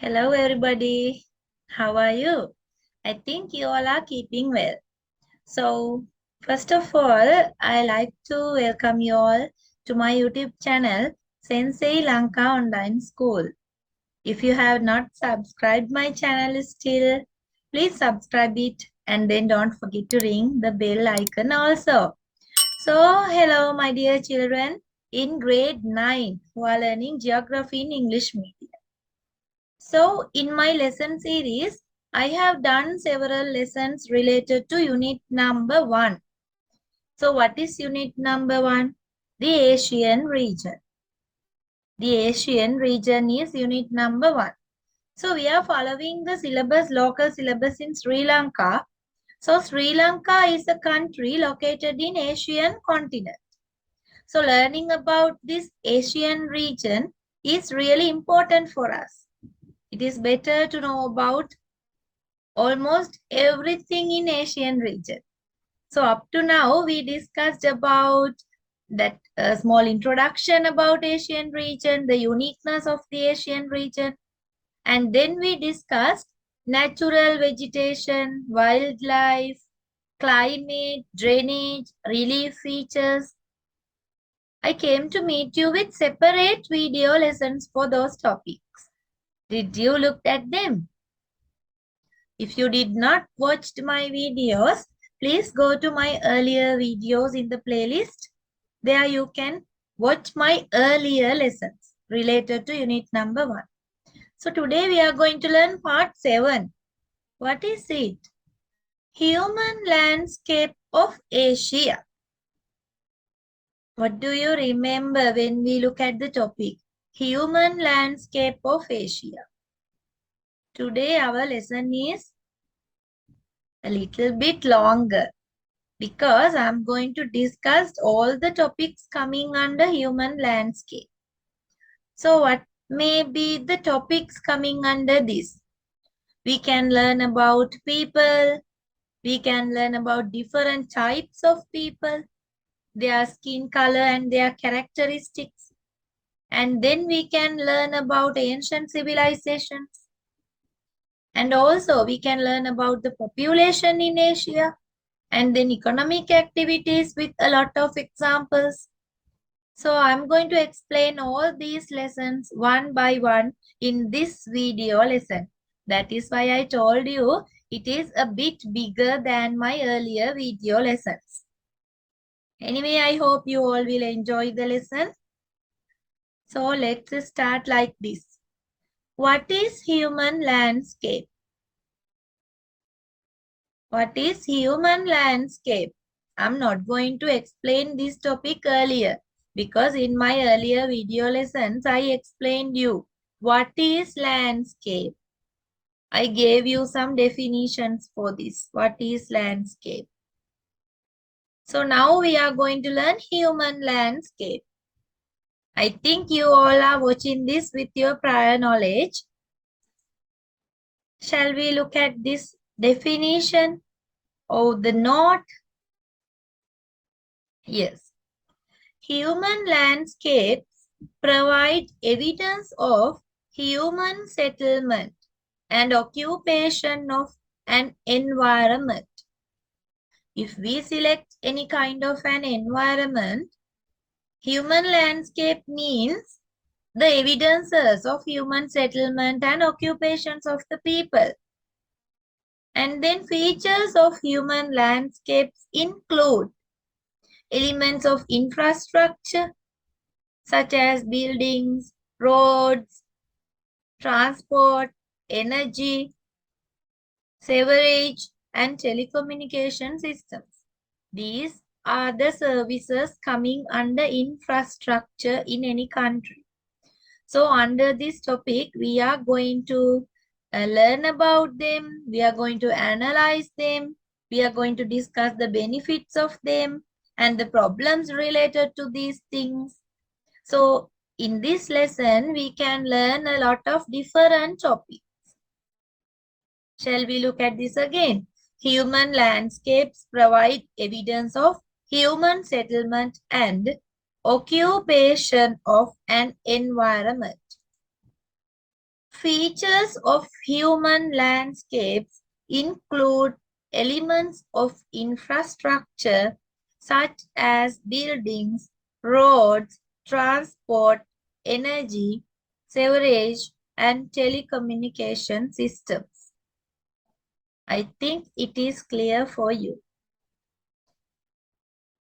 Hello, everybody. How are you? I think you all are keeping well. So, first of all, I like to welcome you all to my YouTube channel, Sensei Lanka Online School. If you have not subscribed my channel still, please subscribe it and then don't forget to ring the bell icon also. So, hello, my dear children in grade 9 who are learning geography in English medium. So, in my lesson series, I have done several lessons related to unit number 1. So, what is unit number 1? The Asian region. The Asian region is unit number 1. So, we are following the syllabus, local syllabus in Sri Lanka. So, Sri Lanka is a country located in Asian continent. So, learning about this Asian region is really important for us. It is better to know about almost everything in Asian region. So up to now, we discussed about that small introduction about Asian region, the uniqueness of the Asian region. And then we discussed natural vegetation, wildlife, climate, drainage, relief features. I came to meet you with separate video lessons for those topics. Did you look at them? If you did not watch my videos, please go to my earlier videos in the playlist. There you can watch my earlier lessons related to unit number 1. So today we are going to learn part 7. What is it? Human landscape of Asia. What do you remember when we look at the topic? Human landscape of Asia. Today our lesson is a little bit longer, because I'm going to discuss all the topics coming under human landscape. So what may be the topics coming under this? We can learn about people. We can learn about different types of people, their skin color and their characteristics. And then we can learn about ancient civilizations. And also we can learn about the population in Asia, and then economic activities with a lot of examples. So I'm going to explain all these lessons one by one in this video lesson. That is why I told you it is a bit bigger than my earlier video lessons. Anyway, I hope you all will enjoy the lesson. So let's start like this. What is human landscape? What is human landscape? I'm not going to explain this topic earlier, because in my earlier video lessons, I explained you what is landscape. I gave you some definitions for this. What is landscape? So now we are going to learn human landscape. I think you all are watching this with your prior knowledge. Shall we look at this definition or the note? Yes. Human landscapes provide evidence of human settlement and occupation of an environment. If we select any kind of an environment, human landscape means the evidences of human settlement and occupations of the people. And then features of human landscapes include elements of infrastructure, such as buildings, roads, transport, energy, sewerage, and telecommunication systems. These are the services coming under infrastructure in any country. So under this topic, we are going to learn about them. We are going to analyze them. We are going to discuss the benefits of them and the problems related to these things. So in this lesson, we can learn a lot of different topics. Shall we look at this again? Human landscapes provide evidence of human settlement and occupation of an environment. Features of human landscapes include elements of infrastructure such as buildings, roads, transport, energy, sewerage, and telecommunication systems. I think it is clear for you.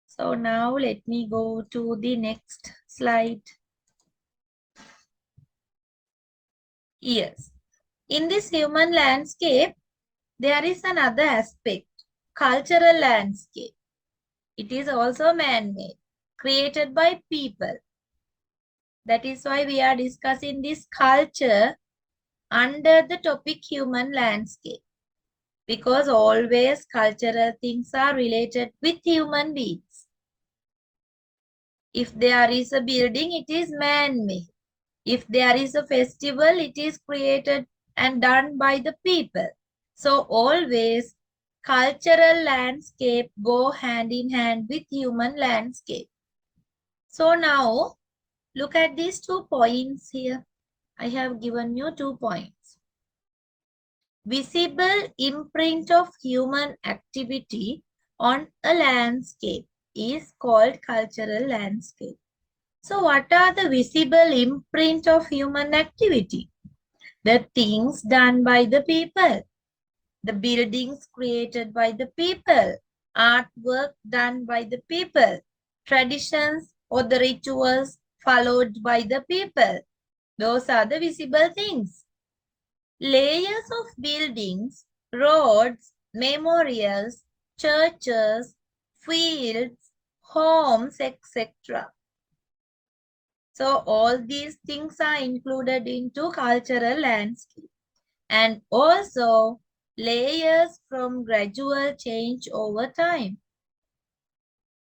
So now let me go to the next slide. Yes. In this human landscape, there is another aspect, cultural landscape. It is also man-made, created by people. That is why we are discussing this culture under the topic human landscape. Because always cultural things are related with human beings. If there is a building, it is man-made. If there is a festival, it is created and done by the people. So always cultural landscape go hand in hand with human landscape. So now look at these 2 points here. I have given you 2 points. Visible imprint of human activity on a landscape is called cultural landscape. So what are the visible imprint of human activity? The things done by the people, the buildings created by the people, artwork done by the people, traditions or the rituals followed by the people. Those are the visible things. Layers of buildings, roads, memorials, churches, fields, homes, etc. So all these things are included into cultural landscape. And also layers from gradual change over time.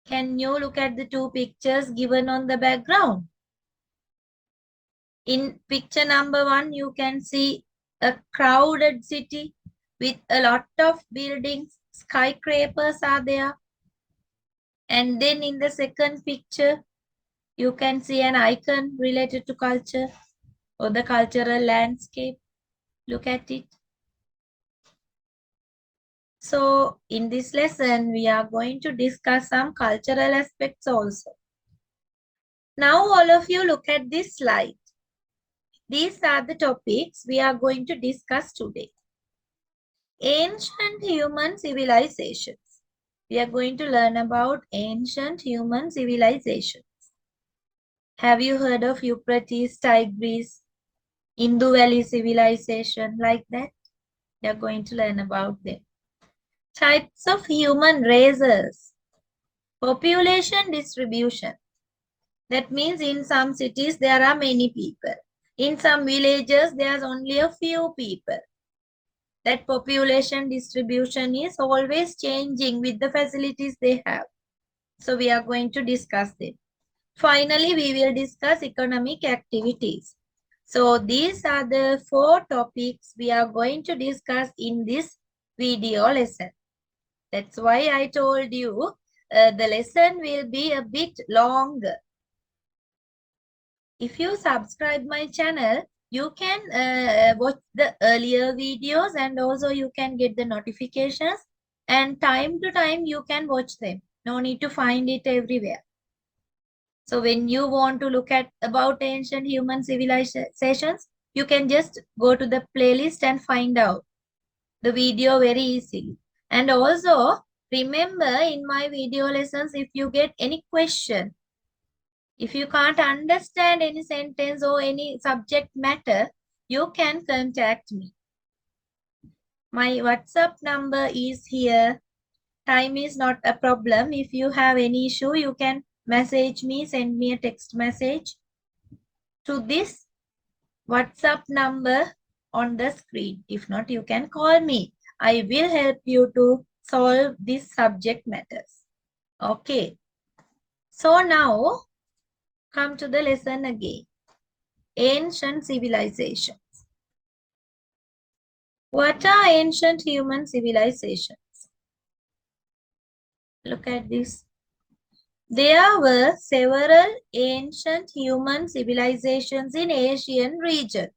Can you look at the 2 pictures given on the background? In picture number 1, you can see a crowded city with a lot of buildings, skyscrapers are there. And then in the second picture, you can see an icon related to culture or the cultural landscape. Look at it. So in this lesson, we are going to discuss some cultural aspects also. Now all of you look at this slide. These are the topics we are going to discuss today. Ancient human civilizations. We are going to learn about ancient human civilizations. Have you heard of Euphrates, Tigris, Indus Valley civilization, like that? We are going to learn about them. Types of human races. Population distribution. That means in some cities there are many people. In some villages there's only a few people. That population distribution is always changing with the facilities they have. So we are going to discuss it. Finally, we will discuss economic activities. So these are the 4 topics we are going to discuss in this video lesson. That's why I told you the lesson will be a bit longer. If you subscribe my channel, you can watch the earlier videos and also you can get the notifications, and time to time you can watch them. No need to find it everywhere. So when you want to look at about ancient human civilizations, you can just go to the playlist and find out the video very easily. And also remember, in my video lessons, if you get any question, if you can't understand any sentence or any subject matter, you can contact me. My WhatsApp number is here. Time is not a problem. If you have any issue, you can message me, send me a text message to this WhatsApp number on the screen. If not, you can call me. I will help you to solve these subject matters. Okay. So now, come to the lesson again. Ancient civilizations. What are ancient human civilizations? Look at this. There were several ancient human civilizations in Asian region.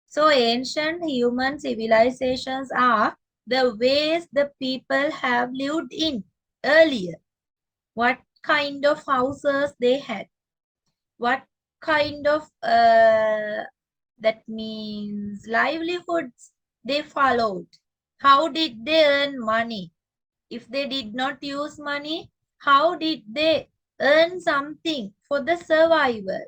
So ancient human civilizations are the ways the people have lived in earlier. What kind of houses they had, what kind of that means livelihoods they followed, how did they earn money, if they did not use money, how did they earn something for the survival,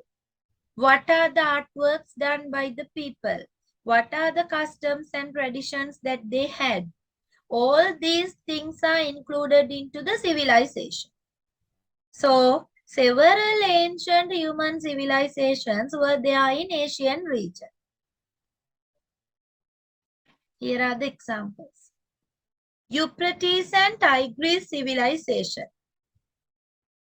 what are the artworks done by the people, what are the customs and traditions that they had. All these things are included into the civilization. So, several ancient human civilizations were there in Asian region. Here are the examples. Euphrates and Tigris civilization.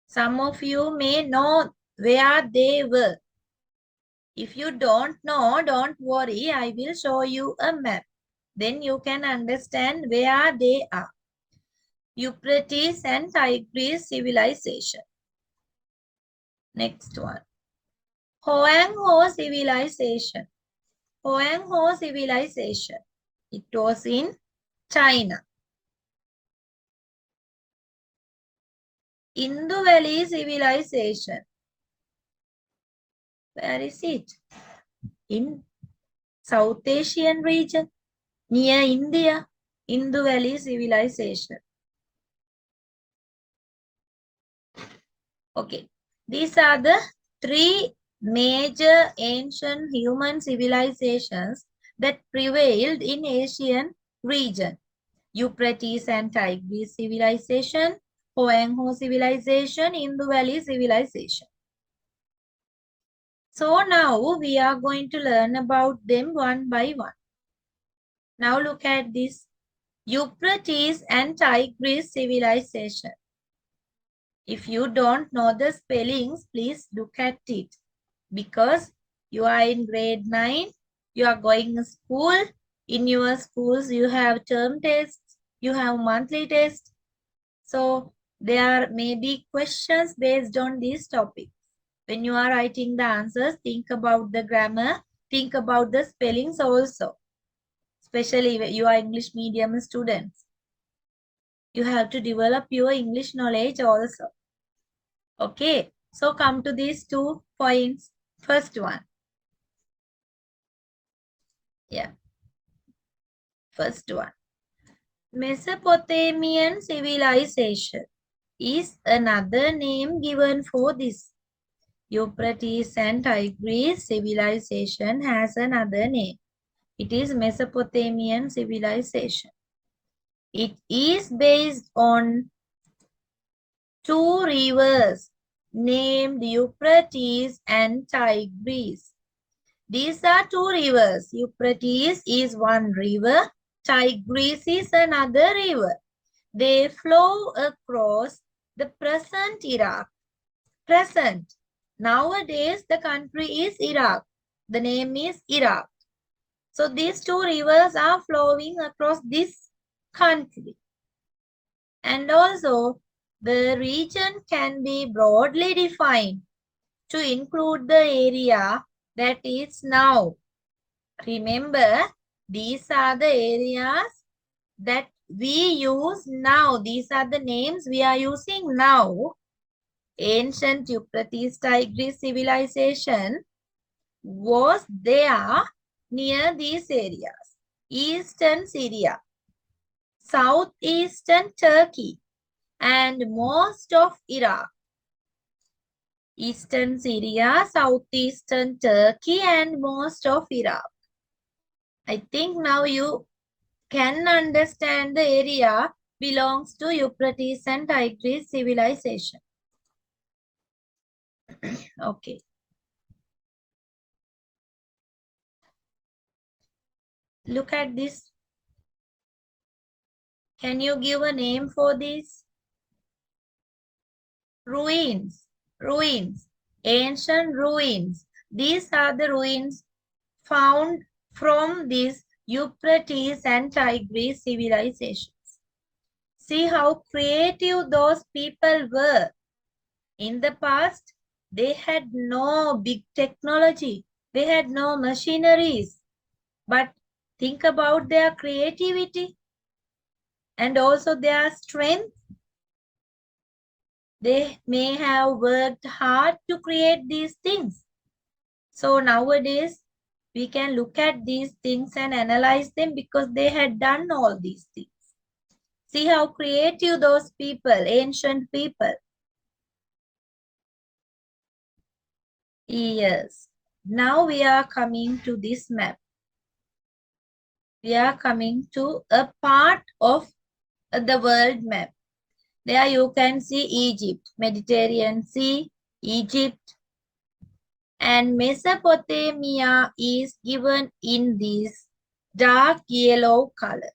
Some of you may know where they were. If you don't know, don't worry, I will show you a map. Then you can understand where they are. Euphrates and Tigris civilization. Next one. Mohenjo civilization. Mohenjo civilization. It was in China. Indus Valley civilization. Where is it? In South Asian region, near India. Indus Valley civilization. Okay. These are the three major ancient human civilizations that prevailed in Asian region. Euphrates and Tigris civilization, Mohenjo civilization, Indus Valley civilization. So now we are going to learn about them one by one. Now look at this. Euphrates and Tigris civilization. If you don't know the spellings, please look at it. Because you are in grade 9, you are going to school. In your schools, you have term tests, you have monthly tests. So there may be questions based on these topics. When you are writing the answers, think about the grammar, think about the spellings also. Especially when you are English medium students. You have to develop your English knowledge also. Okay, so come to these 2 points. First one. Yeah. First one. Mesopotamian civilization is another name given for this. Euphrates and Tigris civilization has another name. It is Mesopotamian civilization. It is based on 2 rivers named Euphrates and Tigris. These are 2 rivers. Euphrates is one river. Tigris is another river. They flow across the present Iraq. Present. Nowadays, the country is Iraq. The name is Iraq. So these 2 rivers are flowing across this country. And also, the region can be broadly defined to include the area that is now. Remember, these are the areas that we use now. These are the names we are using now. Ancient Euphrates Tigris civilization was there near these areas. Eastern Syria, southeastern Turkey, and most of Iraq. Eastern Syria, southeastern Turkey, and most of Iraq. I think now you can understand the area belongs to Euphrates and Tigris civilization. Okay. Look at this. Can you give a name for this? Ruins. Ruins. Ancient ruins. These are the ruins found from these Euphrates and Tigris civilizations. See how creative those people were. In the past, they had no big technology. They had no machineries. But think about their creativity and also their strength. They may have worked hard to create these things. So nowadays, we can look at these things and analyze them because they had done all these things. See how creative those people, ancient people. Yes. Now we are coming to this map. We are coming to a part of the world map. There you can see Egypt, Mediterranean Sea, Egypt, and Mesopotamia is given in this dark yellow color.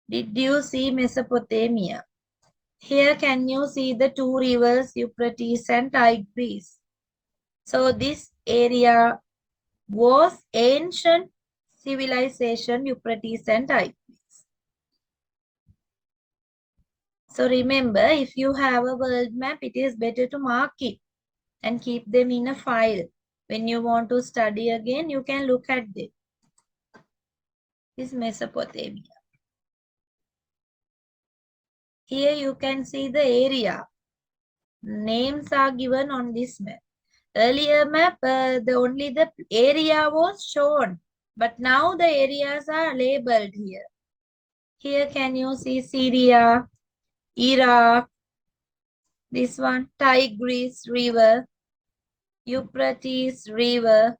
Did you see Mesopotamia? Here can you see the two rivers, Euphrates and Tigris. So this area was ancient civilization, Euphrates and Tigris. So remember, if you have a world map, it is better to mark it and keep them in a file. When you want to study again, you can look at them. This is Mesopotamia. Here you can see the area. Names are given on this map. Earlier map, only the area was shown, but now the areas are labeled here. Here can you see Syria, Iraq, this one, Tigris River, Euphrates River.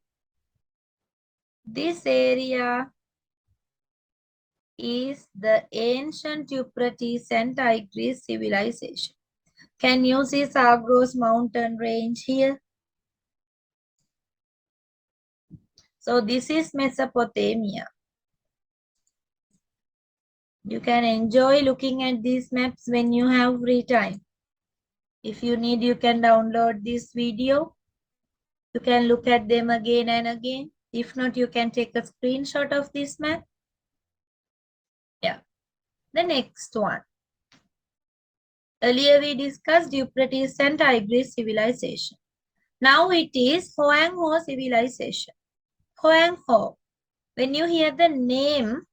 This area is the ancient Euphrates and Tigris civilization. Can you see Zagros mountain range here? So this is Mesopotamia. You can enjoy looking at these maps when you have free time. If you need, you can download this video. You can look at them again and again. If not, you can take a screenshot of this map. Yeah. The next one. Earlier we discussed Euphrates and Tigris civilization. Now it is Mohenjo civilization. Mohenjo. When you hear the name,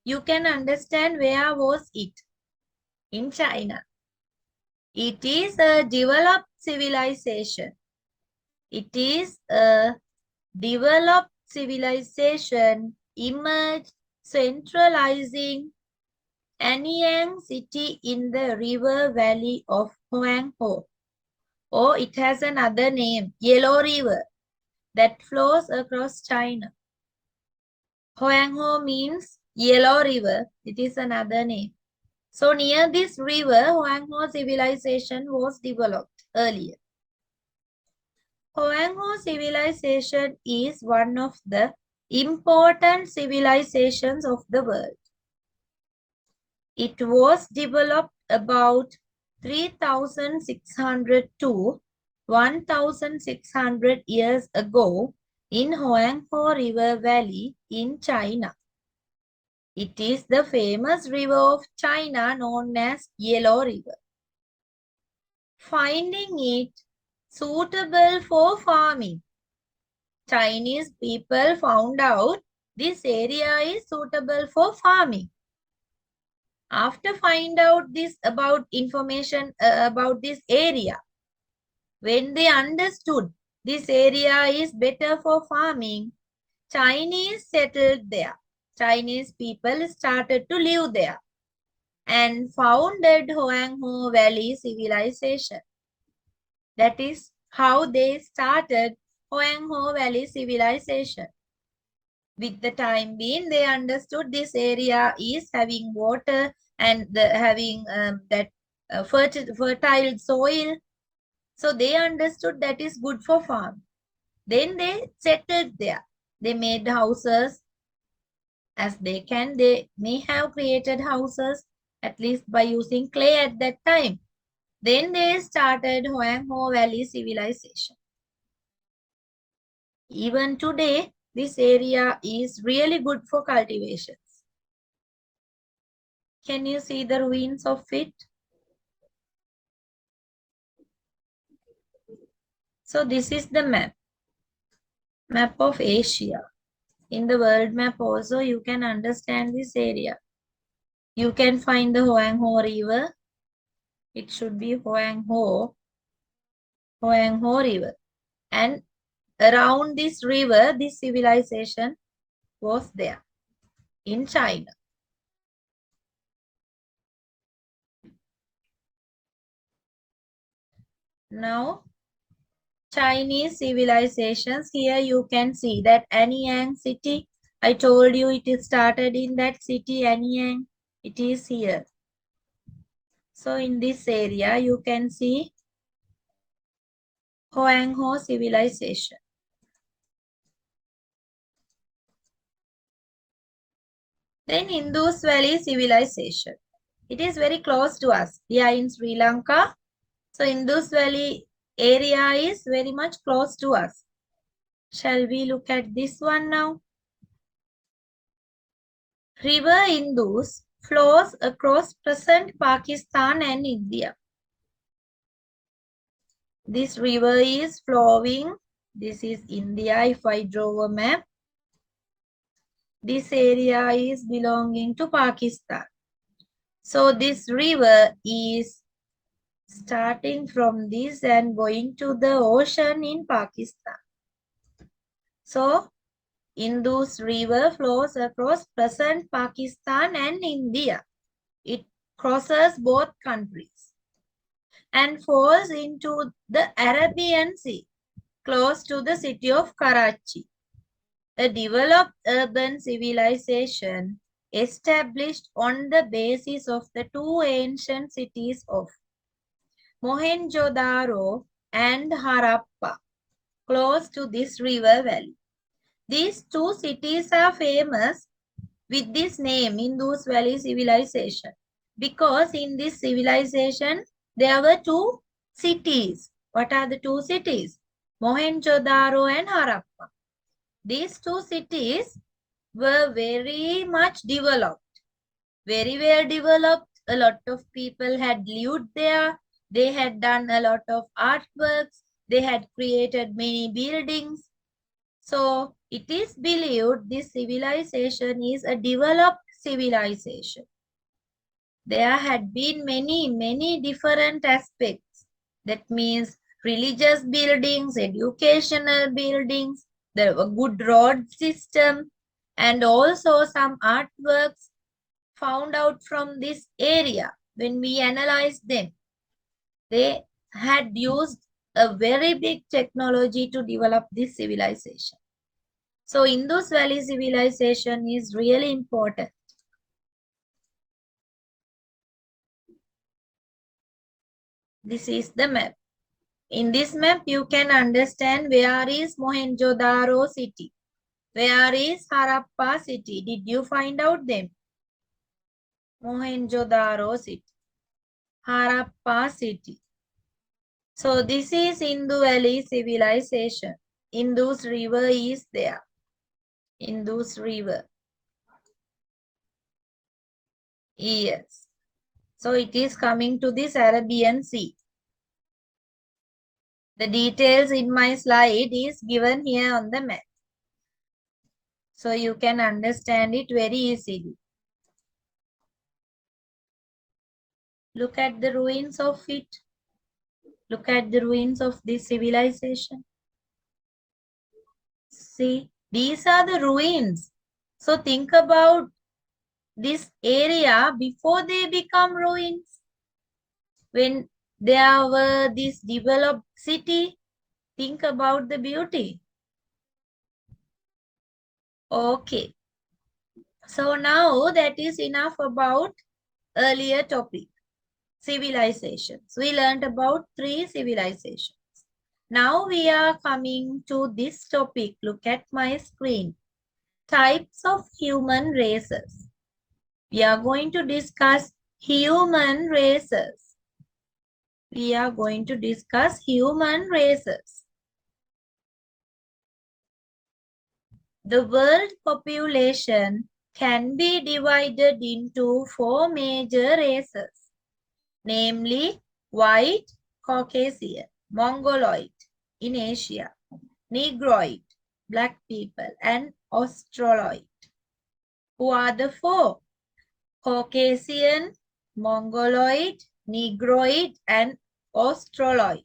you can understand where was it. In China. It is a developed civilization. It is a developed civilization emerged centralizing Anyang city in the river valley of Huangho. Or it has another name, Yellow River, that flows across China. Huangho means Yellow River. It is another name. So near this river, Huangho civilization was developed earlier. Mohenjo civilization is one of the important civilizations of the world. It was developed about 3600 to 1600 years ago in Huangho River Valley in China. It is the famous river of China known as Yellow River. Finding it suitable for farming. Chinese people found out this area is suitable for farming. After find out this about information about this area, when they understood this area is better for farming, Chinese settled there. Chinese people started to live there and founded Huangho Valley civilization. That is how they started Huangho Valley civilization. With the time being, they understood this area is having water and having that fertile soil. So they understood that is good for farm. Then they settled there. They made houses as they can. They may have created houses at least by using clay at that time. Then they started Huangho Valley civilization. Even today, this area is really good for cultivations. Can you see the ruins of it? So this is the map. Map of Asia. In the world map also, you can understand this area. You can find the Hoang-ho River. It should be Hoang-ho River. And around this river, this civilization was there in China. Now, Chinese civilizations, here you can see that Anyang city. I told you it is started in that city, Anyang. It is here. So in this area, you can see Hoang-ho civilization. Then Indus Valley civilization. It is very close to us. We are in Sri Lanka. So Indus Valley area is very much close to us. Shall we look at this one now? River Indus flows across present Pakistan and India. This river is flowing. This is India if I draw a map. This area is belonging to Pakistan. So this river is starting from this and going to the ocean in Pakistan. So Indus River flows across present Pakistan and India. It crosses both countries and falls into the Arabian Sea, close to the city of Karachi. A developed urban civilization established on the basis of the two ancient cities of Mohenjo Daro and Harappa, close to this river valley. These two cities are famous with this name, Indus Valley Civilization, because in this civilization there were two cities. What are the two cities? Mohenjo-daro and Harappa. These two cities were very much developed, very well developed. A lot of people had lived there. They had done a lot of artworks. They had created many buildings. So it is believed this civilization is a developed civilization. There had been many different aspects. That means religious buildings, educational buildings, there were good road system, and also some artworks found out from this area. When we analyzed them, they had used a very big technology to develop this civilization. So Indus Valley civilization is really important. This is the map. In this map, you can understand where is Mohenjo-daro city. Where is Harappa city? Did you find out them? Mohenjo-daro city. Harappa city. So this is Indus Valley civilization. Indus river is there. Indus river. Yes. So it is coming to this Arabian Sea. The details in my slide is given here on the map. So you can understand it very easily. Look at the ruins of it. Look at the ruins of this civilization. See, these are the ruins. So think about this area before they become ruins. When there were this developed city, think about the beauty. Okay. So now that is enough about earlier topic, civilizations. We learned about 3 civilizations. Now we are coming to this topic. Look at my screen. Types of human races. We are going to discuss human races. We are going to discuss human races. The world population can be divided into 4 major races, namely white, Caucasian, Mongoloid in Asia, Negroid, black people, and Australoid. Who are the four? Caucasian, Mongoloid, Negroid, and Australoid.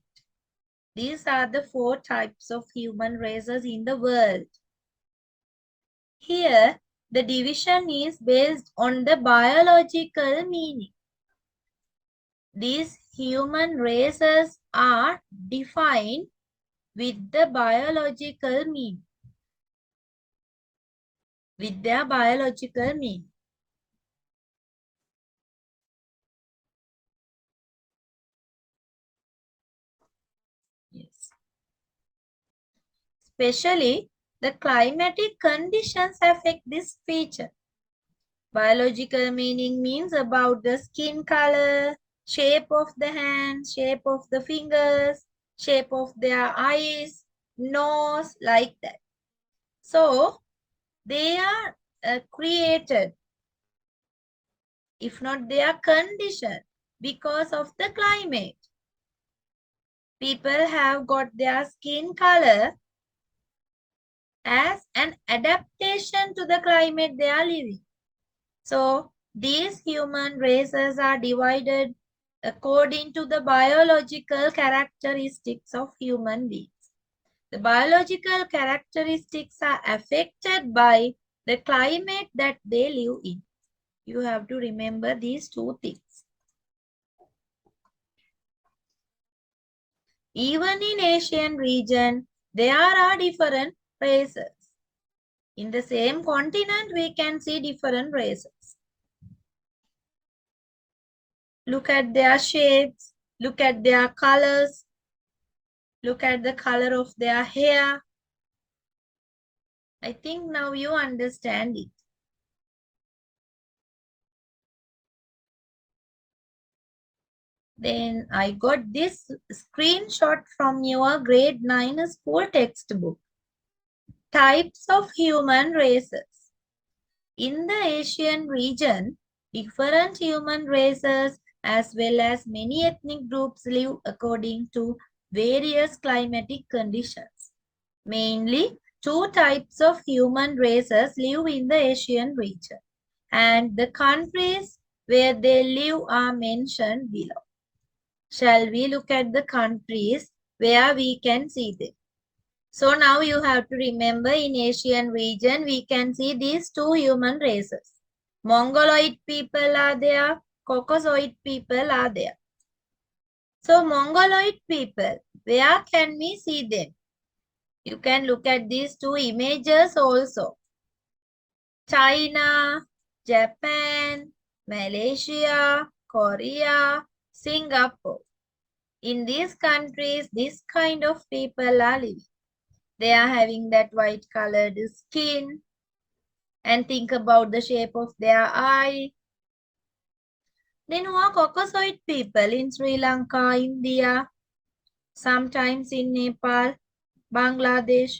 These are the four types of human races in the world. Here, the division is based on the biological meaning. These human races are defined with the biological meaning. With their biological meaning. Yes. Especially, the climatic conditions affect this feature. Biological meaning means about the skin color, shape of the hands, shape of the fingers, shape of their eyes, nose, like that. So, they are created, if not they are conditioned, because of the climate. People have got their skin color as an adaptation to the climate they are living. So these human races are divided according to the biological characteristics of human beings. The biological characteristics are affected by the climate that they live in. You have to remember these two things. Even in Asian region, there are different races. In the same continent, we can see different races. Look at their shapes, look at their colors, look at the color of their hair. I think now you understand it. Then I got this screenshot from your grade 9 school textbook. Types of human races. In the Asian region, different human races as well as many ethnic groups live according to various climatic conditions. Mainly, two types of human races live in the Asian region, and the countries where they live are mentioned below. Shall we look at the countries where we can see them? So now you have to remember in Asian region, we can see these two human races. Mongoloid people are there, Caucasoid people are there. So Mongoloid people, where can we see them? You can look at these two images also. China, Japan, Malaysia, Korea, Singapore. In these countries, this kind of people are living. They are having that white colored skin. And think about the shape of their eye. Then who are Caucasoid people in Sri Lanka, India, sometimes in Nepal, Bangladesh.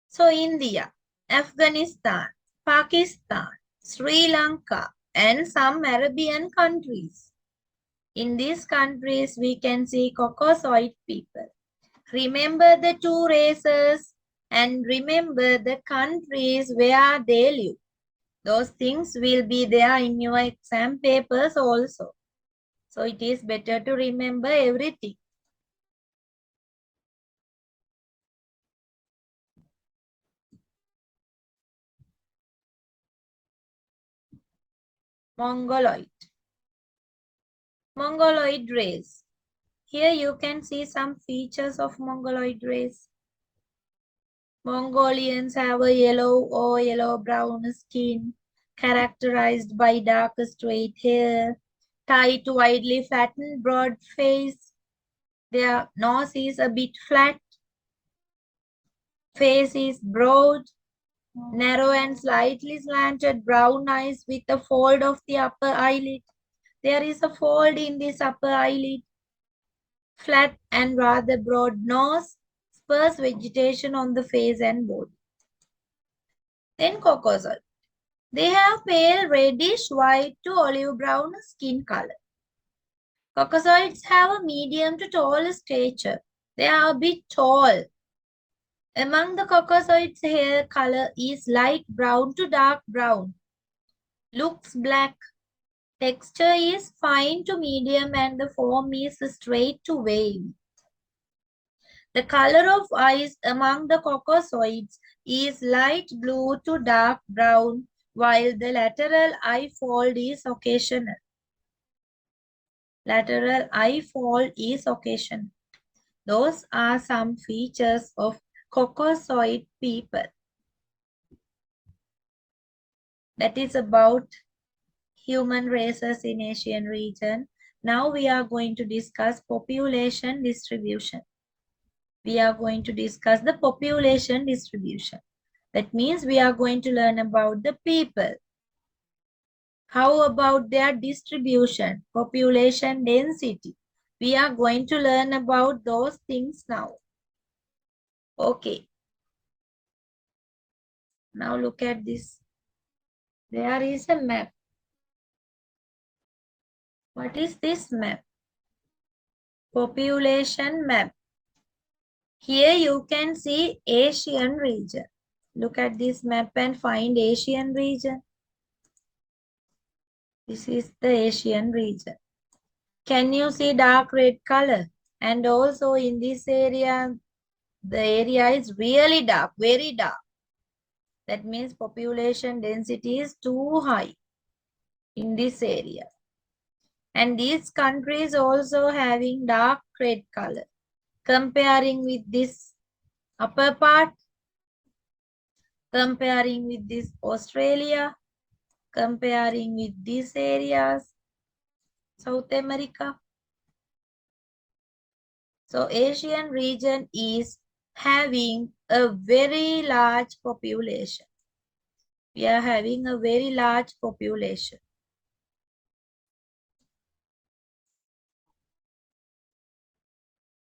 So India, Afghanistan, Pakistan, Sri Lanka, and some Arabian countries. In these countries, we can see Caucasoid people. Remember the two races and remember the countries where they live. Those things will be there in your exam papers also. So it is better to remember everything. Mongoloid. Mongoloid race. Here you can see some features of Mongoloid race. Mongolians have a yellow or yellow-brown skin, characterized by dark straight hair, tight, widely flattened, broad face. Their nose is a bit flat, face is broad, narrow and slightly slanted brown eyes with a fold of the upper eyelid. There is a fold in this upper eyelid. Flat and rather broad nose, sparse vegetation on the face and body. Then Caucasoid. They have pale reddish white to olive brown skin color. Caucasoids have a medium to tall stature. They are a bit tall. Among the Caucasoids, hair color is light brown to dark brown. Looks black. Texture is fine to medium and the form is straight to wavy. The color of eyes among the Caucasoids is light blue to dark brown, while the lateral eye fold is occasional. Lateral eye fold is occasional. Those are some features of Caucasoid people. That is about human races in Asian region. Now we are going to discuss population distribution. We are going to discuss the population distribution. That means we are going to learn about the people. How about their distribution, population density? We are going to learn about those things now. Okay. Now look at this. There is a map. What is this map? Population map. Here you can see Asian region. Look at this map and find Asian region. This is the Asian region. Can you see dark red color? And also in this area, the area is really dark, very dark. That means population density is too high in this area. And these countries also having dark red color. Comparing with this upper part, comparing with this Australia, comparing with these areas, South America. So Asian region is having a very large population. We are having a very large population.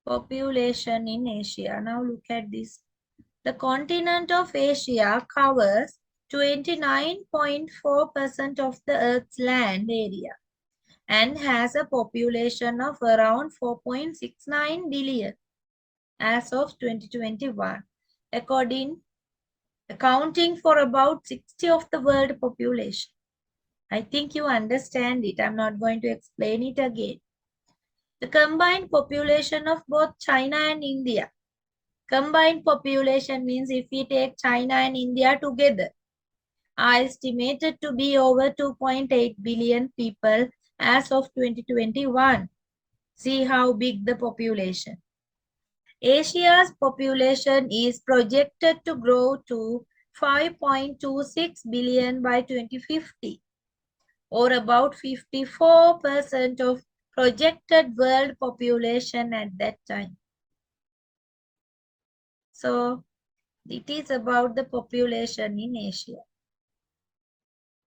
Population in Asia. Now look at this. The continent of Asia covers 29.4% of the Earth's land area and has a population of around 4.69 billion as of 2021, accounting for about 60% of the world population. I think you understand it. I'm not going to explain it again. The combined population of both China and India. Combined population means if we take China and India together, are estimated to be over 2.8 billion people as of 2021. See how big the population. Asia's population is projected to grow to 5.26 billion by 2050, or about 54% of projected world population at that time. So, it is about the population in Asia.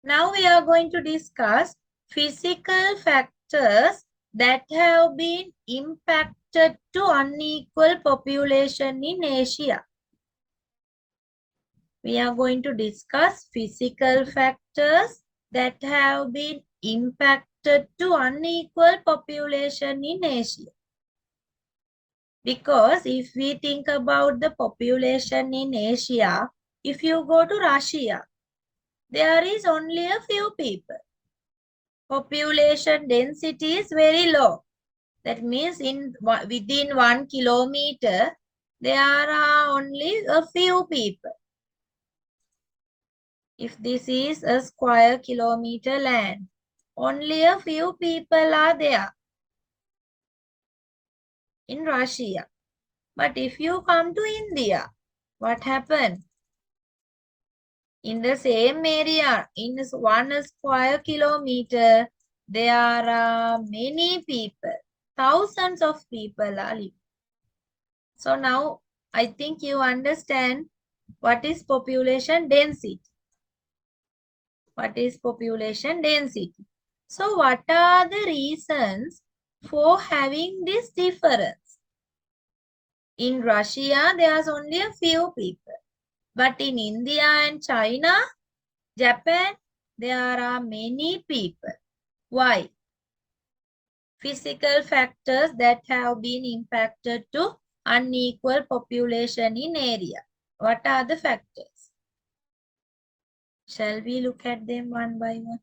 Now we are going to discuss physical factors that have been impacted to unequal population in Asia. We are going to discuss physical factors that have been impacted to unequal population in Asia. Because if we think about the population in Asia, if you go to Russia, there is only a few people. Population density is very low. That means within 1 kilometer, there are only a few people. If this is a square kilometer land, only a few people are there in Russia. But if you come to India, what happened? In the same area, in 1 square kilometer, there are many people. Thousands of people are living. So now I think you understand what is population density. What is population density? So what are the reasons for having this difference? In Russia, there's only a few people. But in India and China, Japan, there are many people. Why? Physical factors that have been impacted to unequal population in area. What are the factors? Shall we look at them one by one?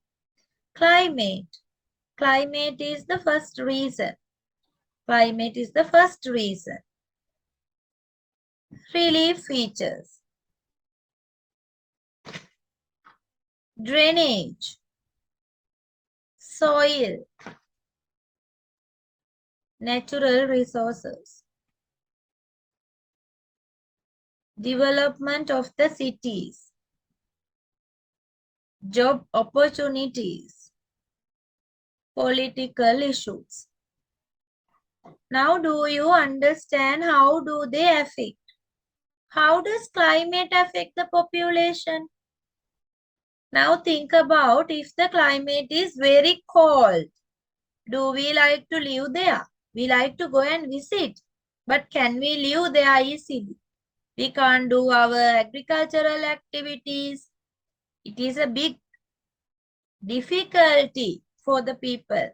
Climate. Climate is the first reason. Climate is the first reason. Relief features. Drainage. Soil. Natural resources. Development of the cities. Job opportunities. Political issues. Now, do you understand how do they affect? How does climate affect the population? Now think about if the climate is very cold. Do we like to live there? We like to go and visit. But can we live there easily? We can't do our agricultural activities. It is a big difficulty for the people.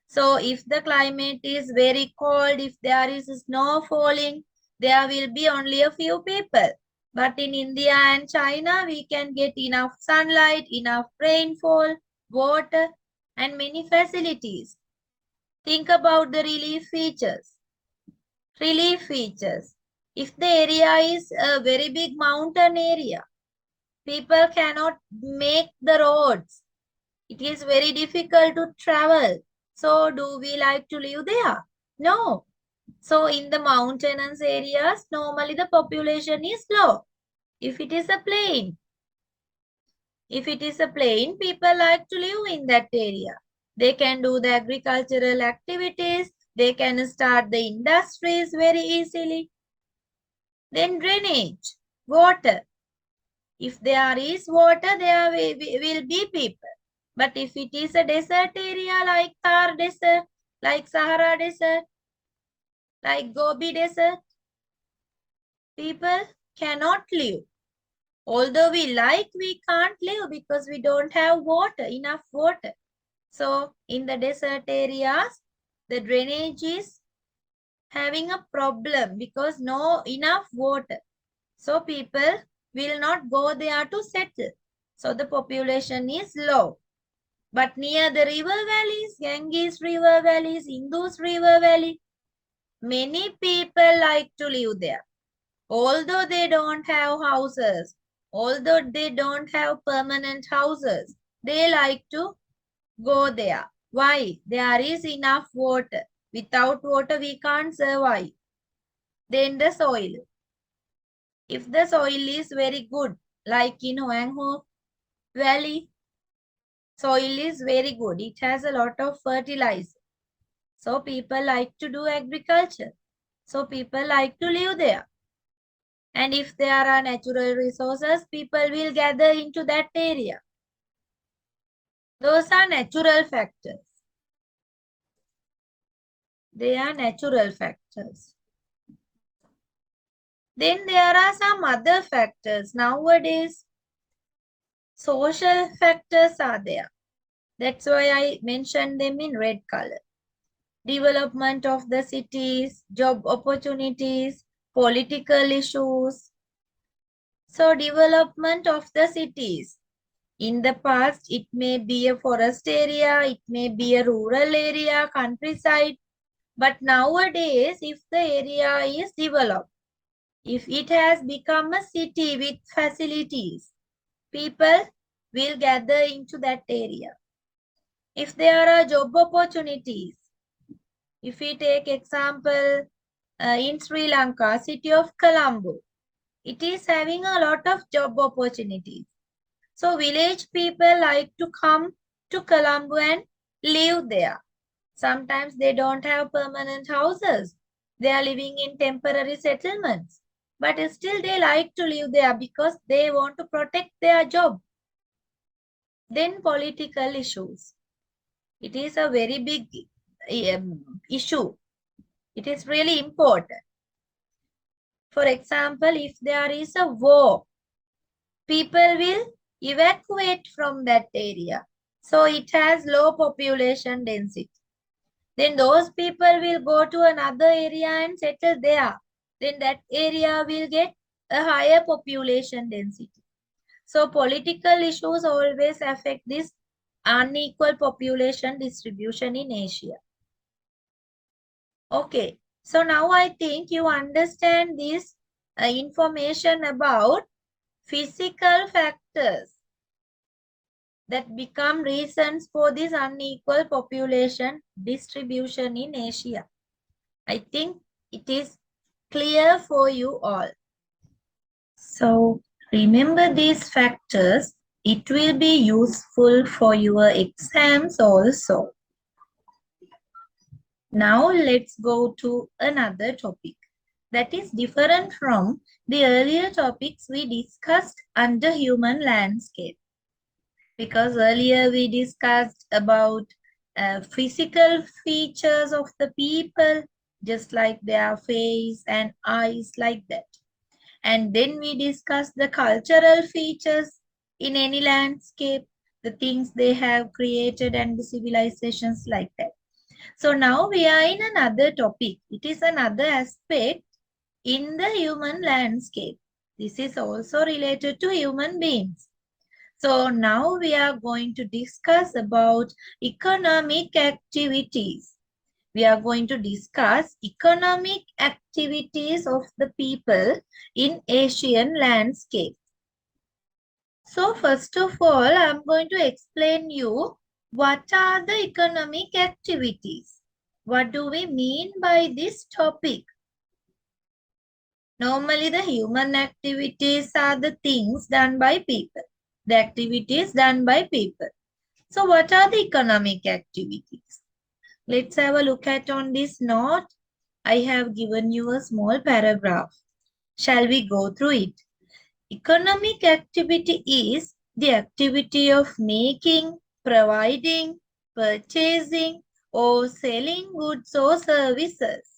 So if the climate is very cold, if there is snow falling, there will be only a few people. But in India and China, we can get enough sunlight, enough rainfall, water, and many facilities. Think about the relief features. Relief features. If the area is a very big mountain area, people cannot make the roads. It is very difficult to travel. So do we like to live there? No. So in the mountainous areas, normally the population is low. If it is a plain, people like to live in that area. They can do the agricultural activities. They can start the industries very easily. Then drainage, water. If there is water, there will be people. But if it is a desert area like Thar Desert, like Sahara Desert, like Gobi Desert, people cannot live. Although we can't live because we don't have water, enough water. So in the desert areas, the drainage is having a problem because no enough water. So people will not go there to settle. So the population is low. But near the river valleys, Ganges river valleys, Indus river valley, many people like to live there. Although they don't have houses, although they don't have permanent houses, they like to go there. Why? There is enough water. Without water, we can't survive. Then the soil. If the soil is very good, like in Mohenjo Valley, soil is very good. It has a lot of fertilizer. So people like to do agriculture. So people like to live there. And if there are natural resources, people will gather into that area. Those are natural factors. They are natural factors. Then there are some other factors. Nowadays, social factors are there. That's why I mentioned them in red color. Development of the cities, job opportunities, political issues. So development of the cities. In the past, it may be a forest area, it may be a rural area, countryside. But nowadays, if the area is developed, if it has become a city with facilities, people will gather into that area. If there are job opportunities, if we take example in Sri Lanka, city of Colombo, it is having a lot of job opportunities. So village people like to come to Colombo and live there. Sometimes they don't have permanent houses. They are living in temporary settlements. But still they like to live there because they want to protect their job. Then political issues. It is a very big issue. It is really important. For example, if there is a war, people will evacuate from that area. So it has low population density. Then those people will go to another area and settle there. then that area will get a higher population density. So political issues always affect this unequal population distribution in Asia. Okay, so now I think you understand this information about physical factors that become reasons for this unequal population distribution in Asia. I think it is clear for you all. So remember these factors. It will be useful for your exams also. Now let's go to another topic that is different from the earlier topics we discussed under human landscape. Because earlier we discussed about physical features of the people, just like their face and eyes, like that. And then we discussed the cultural features in any landscape, the things they have created and the civilizations like that. So now we are in another topic. It is another aspect in the human landscape. This is also related to human beings. So now we are going to discuss about economic activities. We are going to discuss economic activities of the people in Asian landscape. So first of all, I'm going to explain you what are the economic activities. What do we mean by this topic? Normally, the human activities are the things done by people. The activities done by people. So what are the economic activities? Let's have a look at on this note. I have given you a small paragraph. Shall we go through it? Economic activity is the activity of making, providing, purchasing, or selling goods or services.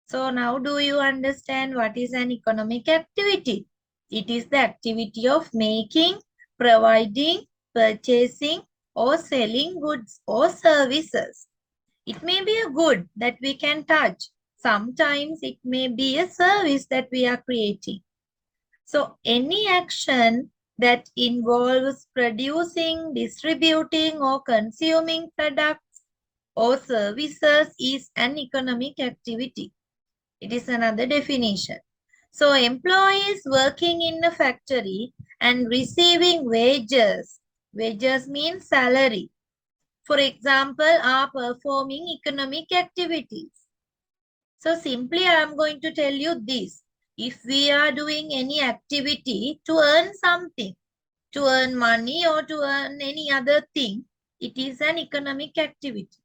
So now do you understand what is an economic activity? It is the activity of making, providing, purchasing, or selling goods or services. It may be a good that we can touch. Sometimes it may be a service that we are creating. So any action that involves producing, distributing, or consuming products or services is an economic activity. It is another definition. So employees working in a factory and receiving wages. Wages means salary. For example, are performing economic activities. So simply I am going to tell you this. If we are doing any activity to earn something, to earn money or to earn any other thing, it is an economic activity.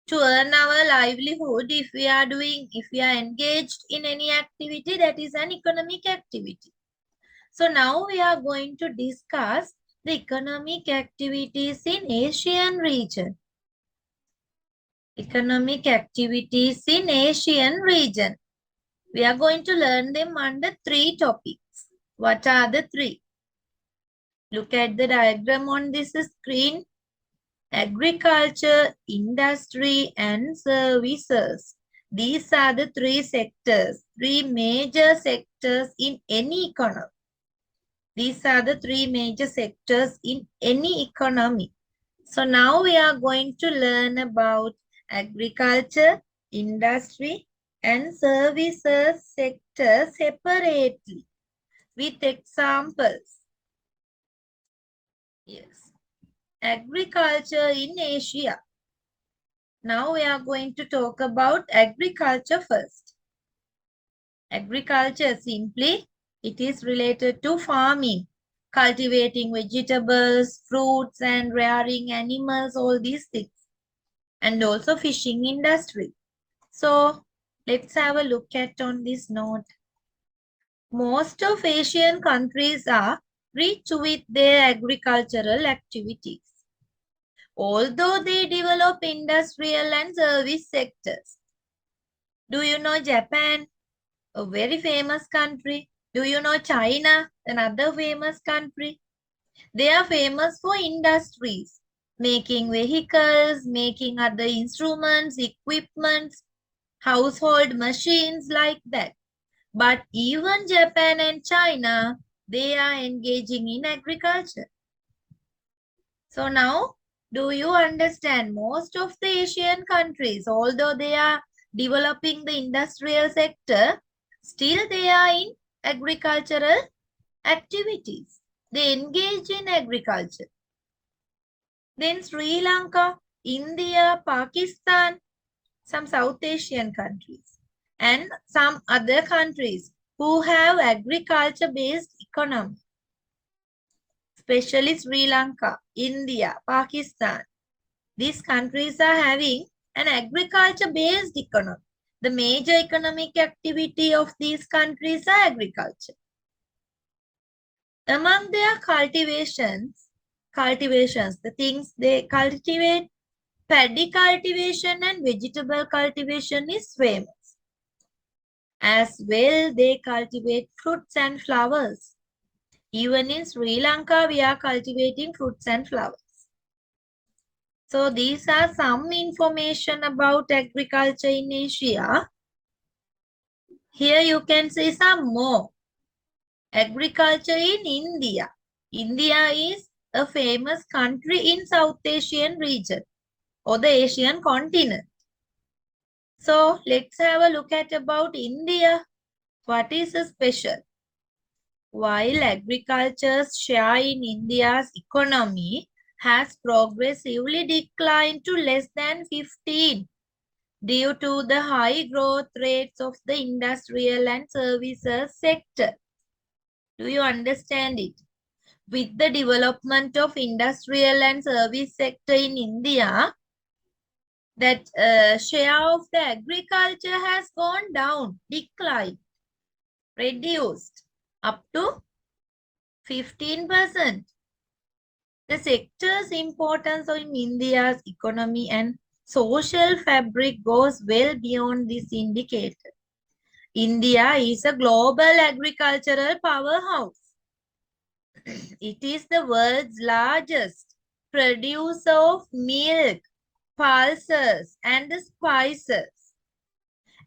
To earn our livelihood, if we are engaged in any activity, that is an economic activity. So now we are going to discuss the economic activities in Asian region. Economic activities in Asian region. We are going to learn them under 3 topics. What are the 3? Look at the diagram on this screen. Agriculture, industry, and services. These are the 3 sectors, 3 major sectors in any economy. These are the 3 major sectors in any economy. So now we are going to learn about agriculture, industry, and services sector separately with examples. Yes. Agriculture in Asia. Now we are going to talk about agriculture first. Agriculture simply, it is related to farming, cultivating vegetables, fruits, and rearing animals, all these things. And also fishing industry. So let's have a look at on this note. Most of Asian countries are rich with their agricultural activities, although they develop industrial and service sectors. Do you know Japan, a very famous country? Do you know China, another famous country? They are famous for industries, making vehicles, making other instruments, equipments. household machines like that. But even Japan and China, they are engaging in agriculture. So now, do you understand most of the Asian countries, although they are developing the industrial sector, still they are in agricultural activities. They engage in agriculture. Then Sri Lanka, India, Pakistan, some South Asian countries, and some other countries who have agriculture-based economy, especially Sri Lanka, India, Pakistan. These countries are having an agriculture-based economy. The major economic activity of these countries are agriculture. Among their cultivations, the things they cultivate, paddy cultivation and vegetable cultivation is famous. As well, they cultivate fruits and flowers. Even in Sri Lanka, we are cultivating fruits and flowers. So these are some information about agriculture in Asia. Here you can see some more. Agriculture in India. India is a famous country in South Asian region or the Asian continent. So let's have a look at about India. What is a special? While agriculture's share in India's economy has progressively declined to less than 15 due to the high growth rates of the industrial and services sector. Do you understand it? With the development of industrial and service sector in India, that share of the agriculture has gone down, declined, reduced up to 15%. The sector's importance in India's economy and social fabric goes well beyond this indicator. India is a global agricultural powerhouse. It is the world's largest producer of milk, pulses, and spices,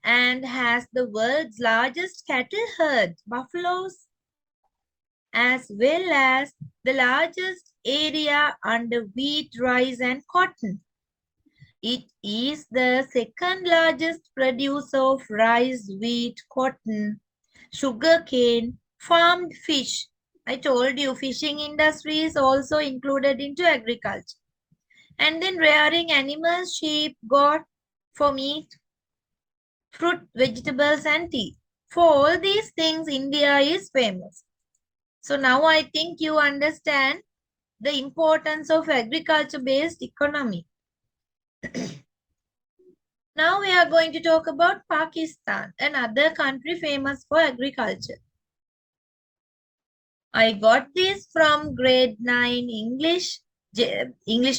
and has the world's largest cattle herd, buffaloes, as well as the largest area under wheat, rice, and cotton. It is the second largest producer of rice, wheat, cotton, sugarcane, farmed fish. I told you fishing industry is also included into agriculture. And then rearing animals, sheep, goat for meat, fruit, vegetables, and tea. For all these things, India is famous. So now I think you understand the importance of agriculture-based economy. Now we are going to talk about Pakistan, another country famous for agriculture. I got this from grade 9 English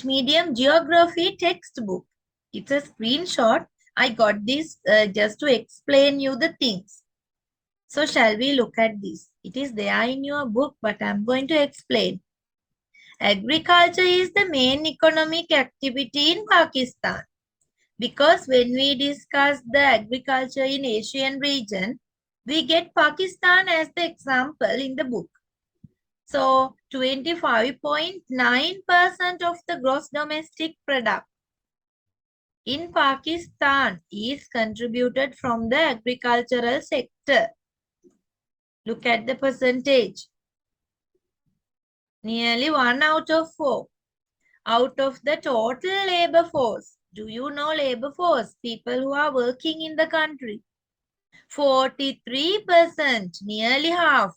medium geography textbook. It's a screenshot. I got this just to explain you the things. So shall we look at this? It is there in your book, but I'm going to explain. Agriculture is the main economic activity in Pakistan. Because when we discuss the agriculture in Asian region, we get Pakistan as the example in the book. So 25.9% of the gross domestic product in Pakistan is contributed from the agricultural sector. Look at the percentage. Nearly 1 out of 4. Out of the total labor force. Do you know labor force? People who are working in the country. 43%, nearly half,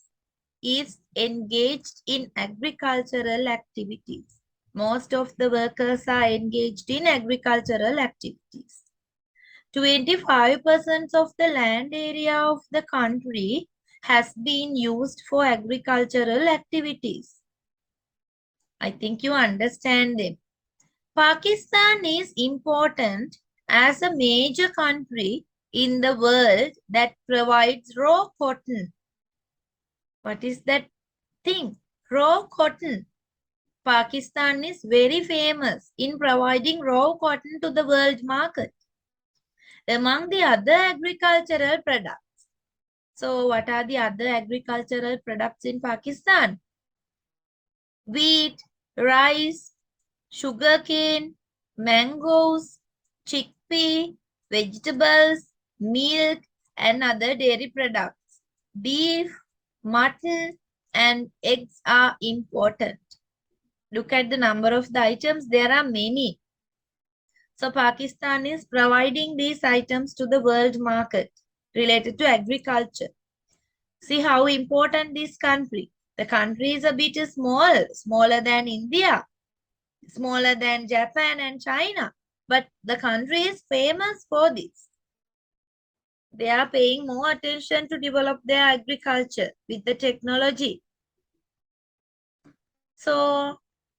is engaged in agricultural activities. Most of the workers are engaged in agricultural activities. 25% of the land area of the country has been used for agricultural activities. I think you understand them. Pakistan is important as a major country in the world that provides raw cotton. What is that thing? Raw cotton. Pakistan is very famous in providing raw cotton to the world market. among the other agricultural products. So what are the other agricultural products in Pakistan? Wheat, rice, sugarcane, mangoes, chickpea, vegetables, milk, and other dairy products. Beef, mutton, and eggs are important. Look at the number of the items. There are many. So Pakistan is providing these items to the world market related to agriculture. See how important this country. The country is a bit small, smaller than India, smaller than Japan and China. But the country is famous for this. They are paying more attention to develop their agriculture with the technology. So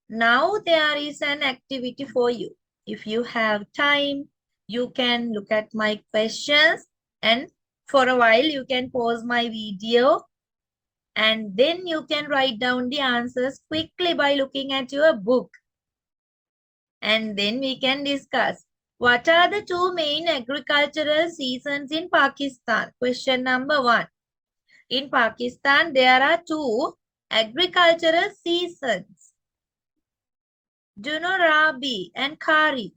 now there is an activity for you. If you have time, you can look at my questions, and for a while you can pause my video, and then you can write down the answers quickly by looking at your book. And then we can discuss. What are the two main agricultural seasons in Pakistan? Question number 1. In Pakistan, there are two agricultural seasons. Do you know Rabi and Kharif?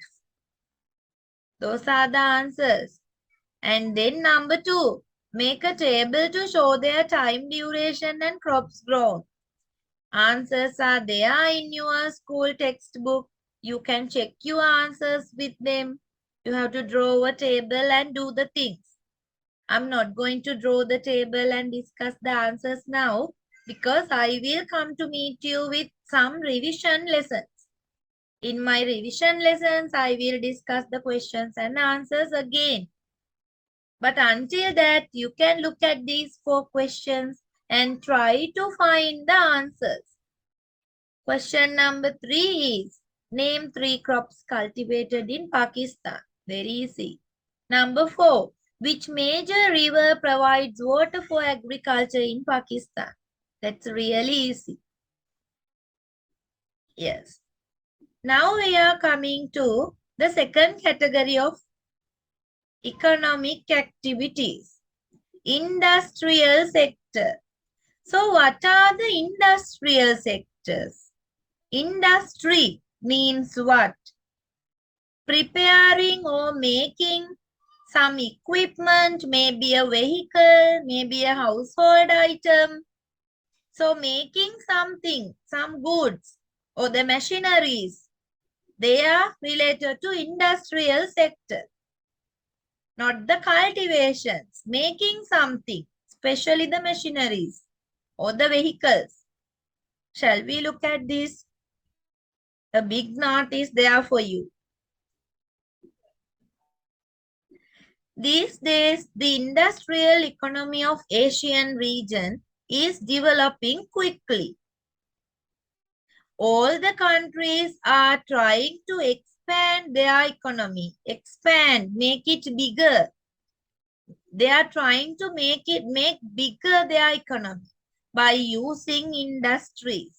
Those are the answers. And then number 2, make a table to show their time duration and crops grown. Answers are there in your school textbook. You can check your answers with them. You have to draw a table and do the things. I'm not going to draw the table and discuss the answers now because I will come to meet you with some revision lessons. In my revision lessons, I will discuss the questions and answers again. But until that, you can look at these 4 questions and try to find the answers. Question number 3 is, name 3 crops cultivated in Pakistan. Very easy. Number 4, which major river provides water for agriculture in Pakistan? That's really easy. Yes. Now we are coming to the second category of economic activities. Industrial sector. So what are the industrial sectors? Industry means what? Preparing or making some equipment, maybe a vehicle, maybe a household item. So making something, some goods or the machineries, they are related to industrial sector. Not the cultivations, making something, especially the machineries or the vehicles. Shall we look at this? A big note is there for you. These days, the industrial economy of Asian region is developing quickly. All the countries are trying to expand their economy, make it bigger. They are trying to make bigger their economy by using industries.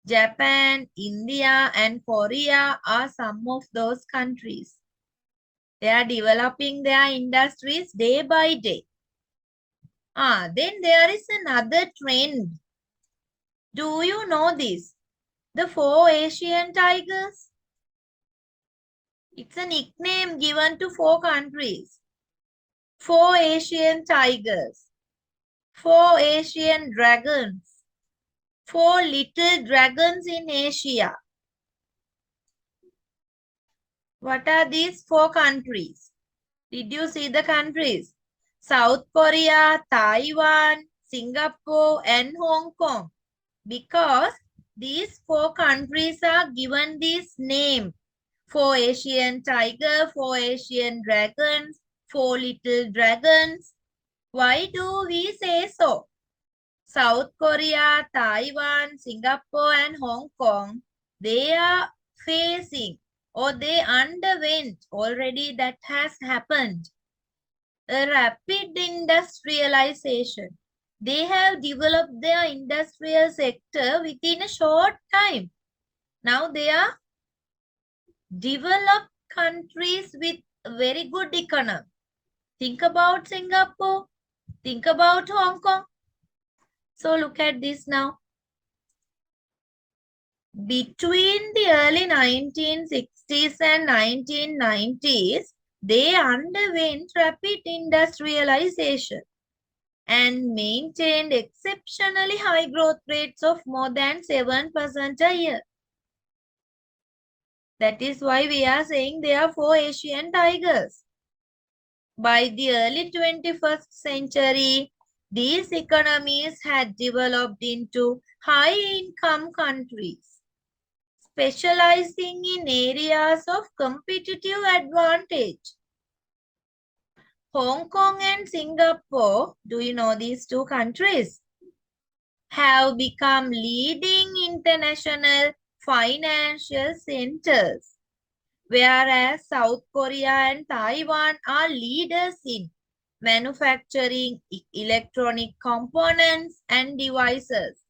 Japan, India, and Korea are some of those countries. They are developing their industries day by day. Then there is another trend. Do you know this? The 4 Asian tigers. It's a nickname given to 4 countries. 4 Asian tigers. 4 Asian dragons. 4 little dragons in Asia. What are these 4 countries? Did you see the countries? South Korea, Taiwan, Singapore, and Hong Kong. Because these 4 countries are given this name. 4 Asian tiger, 4 Asian dragons, 4 little dragons. Why do we say so? South Korea, Taiwan, Singapore, and Hong Kong, they are facing or they underwent already, that has happened, a rapid industrialization. They have developed their industrial sector within a short time. Now they are developed countries with a very good economy. Think about Singapore. Think about Hong Kong. So look at this now. Between the early 1960s and 1990s, they underwent rapid industrialization and maintained exceptionally high growth rates of more than 7% a year. That is why we are saying they are four Asian tigers. By the early 21st century, these economies had developed into high-income countries, specializing in areas of competitive advantage. Hong Kong and Singapore, do you know these two countries, have become leading international financial centers, whereas South Korea and Taiwan are leaders in manufacturing electronic components and devices,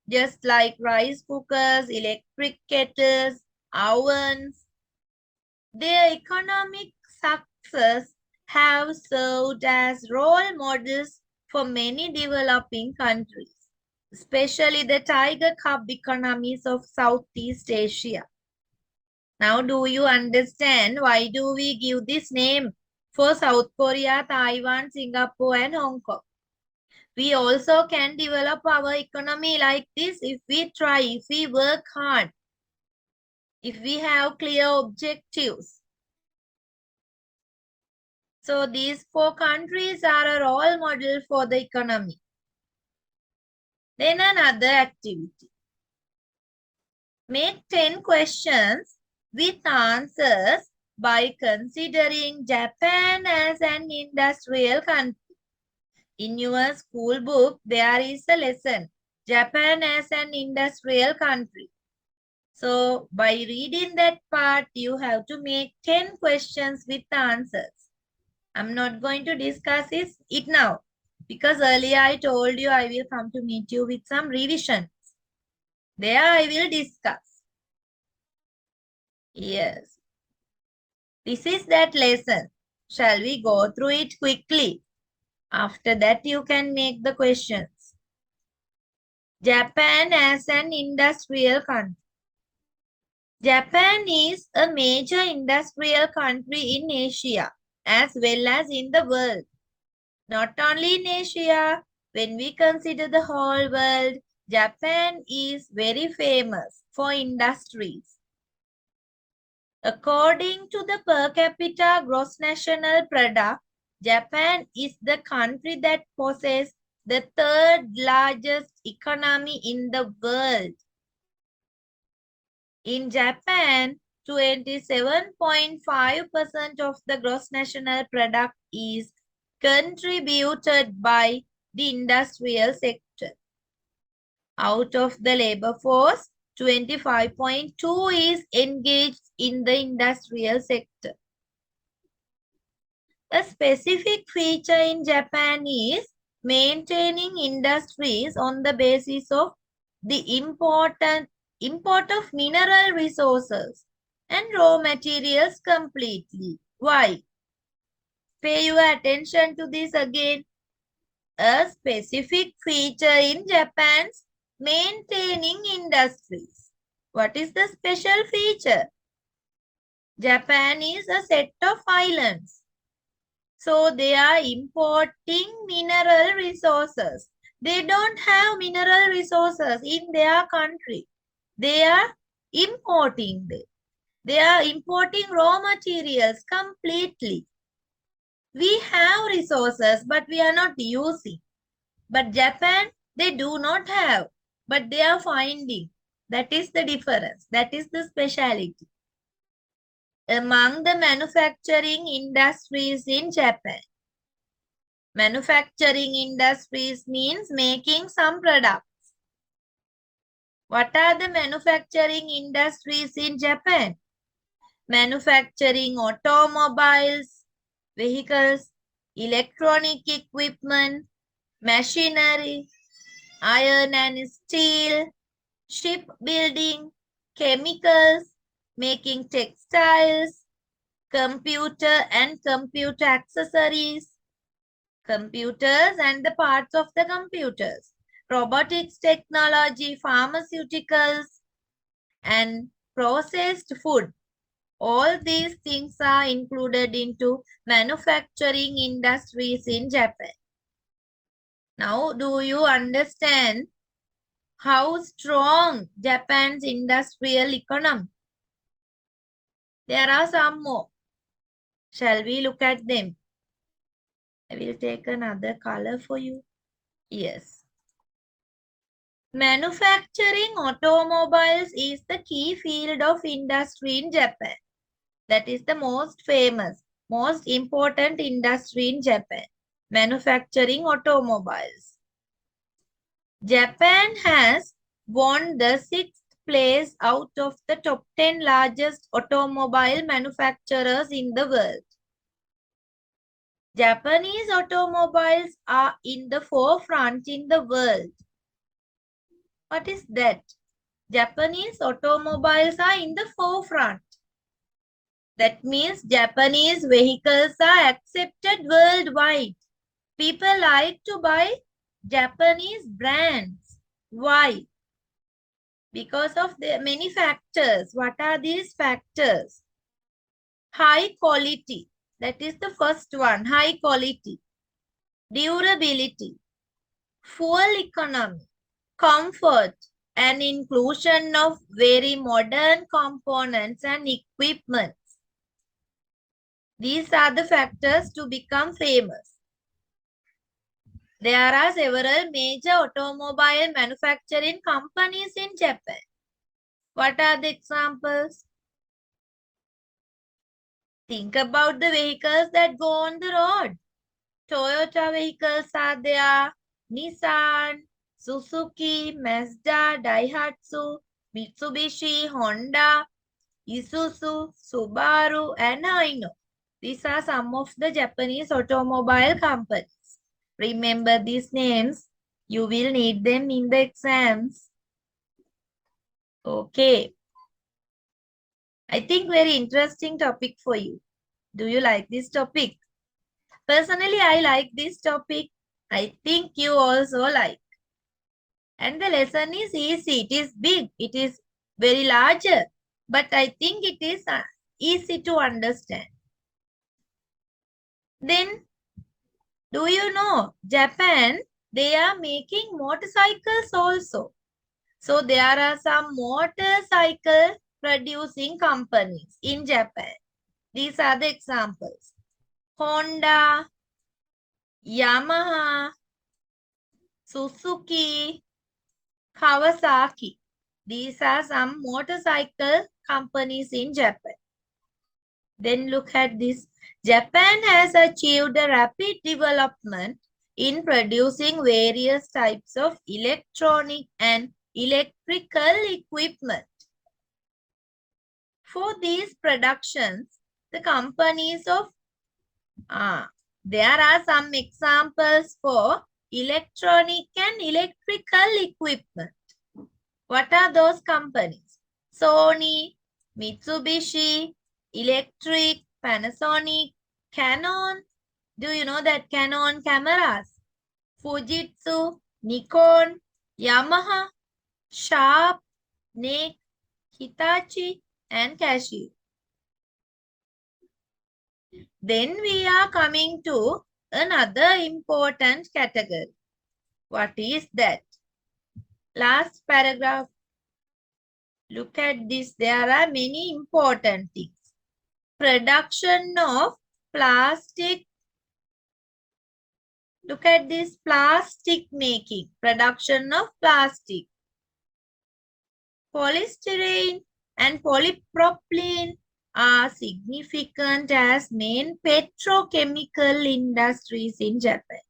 just like rice cookers, electric kettles, ovens. Their economic success have served as role models for many developing countries, especially the tiger cub economies of Southeast Asia. Now, do you understand why do we give this name for South Korea, Taiwan, Singapore, and Hong Kong? We also can develop our economy like this if we try, if we work hard, if we have clear objectives. So these four countries are a role model for the economy. Then another activity. Make 10 questions with answers by considering Japan as an industrial country. In your school book, there is a lesson, Japan as an industrial country. So by reading that part, you have to make 10 questions with answers. I'm not going to discuss it now because earlier I told you I will come to meet you with some revisions. There I will discuss. Yes. This is that lesson. Shall we go through it quickly? After that, you can make the questions. Japan as an industrial country. Japan is a major industrial country in Asia as well as in the world. Not only in Asia, when we consider the whole world, Japan is very famous for industries. According to the per capita gross national product, Japan is the country that possesses the third largest economy in the world. In Japan, 27.5% of the gross national product is contributed by the industrial sector. Out of the labor force, 25.2 is engaged in the industrial sector. A specific feature in Japan is maintaining industries on the basis of the import of mineral resources and raw materials completely. Why? Pay your attention to this again. A specific feature in Japan's maintaining industries. What is the special feature? Japan is a set of islands. So they are importing mineral resources. They don't have mineral resources in their country. They are importing them. They are importing raw materials completely. We have resources, but we are not using. But Japan, they do not have, but they are finding. That is the difference. That is the speciality. Among the manufacturing industries in Japan, manufacturing industries means making some products. What are the manufacturing industries in Japan? Manufacturing automobiles, vehicles, electronic equipment, machinery, iron and steel, shipbuilding, chemicals, making textiles, computer and computer accessories, computers and the parts of the computers, robotics technology, pharmaceuticals, and processed food. All these things are included into manufacturing industries in Japan. Now, do you understand how strong Japan's industrial economy? There are some more. Shall we look at them? I will take another color for you. Yes. Manufacturing automobiles is the key field of industry in Japan. That is the most famous, most important industry in Japan. Manufacturing automobiles. Japan has won the 6th place out of the top 10 largest automobile manufacturers in the world. Japanese automobiles are in the forefront in the world. What is that? Japanese automobiles are in the forefront. That means Japanese vehicles are accepted worldwide. People like to buy Japanese brands. Why? Because of the many factors. What are these factors? High quality. That is the first one. High quality. Durability. Fuel economy. Comfort. And inclusion of very modern components and equipment. These are the factors to become famous. There are several major automobile manufacturing companies in Japan. What are the examples? Think about the vehicles that go on the road. Toyota vehicles are there, Nissan, Suzuki, Mazda, Daihatsu, Mitsubishi, Honda, Isuzu, Subaru, and Hino. These are some of the Japanese automobile companies. Remember these names. You will need them in the exams. Okay. I think very interesting topic for you. Do you like this topic? Personally, I like this topic. I think you also like. And the lesson is easy. It is big. It is very larger. But I think it is easy to understand. Then, do you know, Japan, they are making motorcycles also. So there are some motorcycle producing companies in Japan. These are the examples. Honda, Yamaha, Suzuki, Kawasaki. These are some motorcycle companies in Japan. Then look at this. Japan has achieved a rapid development in producing various types of electronic and electrical equipment. For these productions, the companies of there are some examples for electronic and electrical equipment. What are those companies? Sony, Mitsubishi, Electric, Panasonic, Canon. Do you know that Canon cameras? Fujitsu, Nikon, Yamaha, Sharp, NIC, Hitachi, and Casio. Then we are coming to another important category. What is that? Last paragraph. Look at this. There are many important things. Production of plastic. Look at this, plastic making. Production of plastic. Polystyrene and polypropylene are significant as main petrochemical industries in Japan.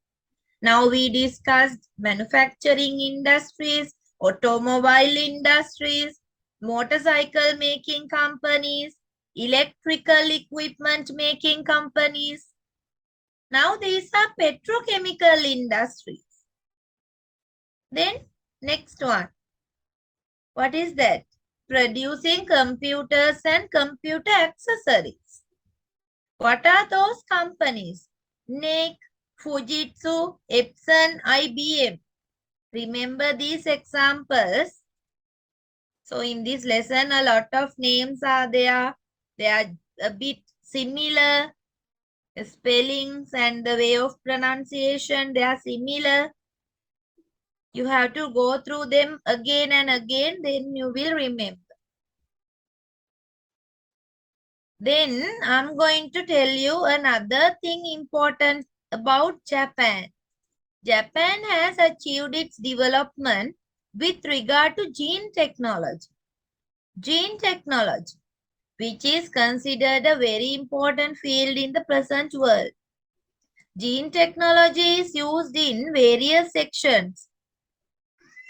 Now we discussed manufacturing industries, automobile industries, motorcycle making companies, electrical equipment making companies. Now these are petrochemical industries. Then next one. What is that? Producing computers and computer accessories. What are those companies? Nike, Fujitsu, Epson, IBM. Remember these examples. So in this lesson, a lot of names are there. They are a bit similar. Spellings and the way of pronunciation, they are similar. You have to go through them again and again, then you will remember. Then I'm going to tell you another thing important about Japan. Japan has achieved its development with regard to gene technology. Gene technology, which is considered a very important field in the present world. Gene technology is used in various sections.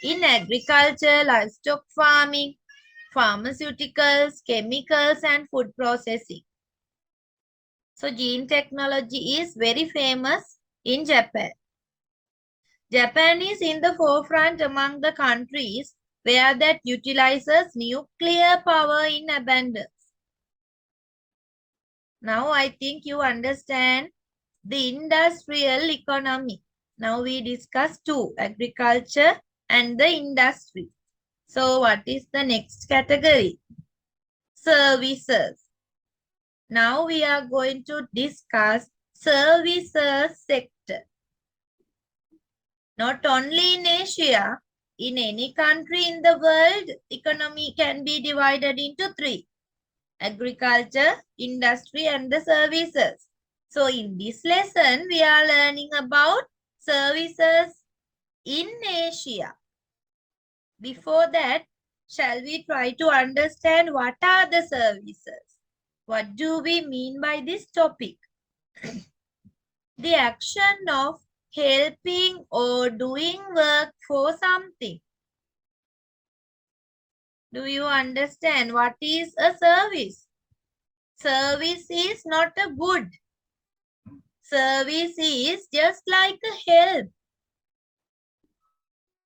In agriculture, livestock farming, pharmaceuticals, chemicals, and food processing. So gene technology is very famous in Japan. Japan is in the forefront among the countries where that utilizes nuclear power in abundance. Now I think you understand the industrial economy. Now we discuss two, agriculture and the industry. So what is the next category? Services. Now we are going to discuss services sector. Not only in Asia, in any country in the world, economy can be divided into three: agriculture, industry, and the services. So in this lesson, we are learning about services in Asia. Before that, shall we try to understand what are the services? What do we mean by this topic? The action of helping or doing work for something. Do you understand what is a service? Service is not a good. Service is just like a help.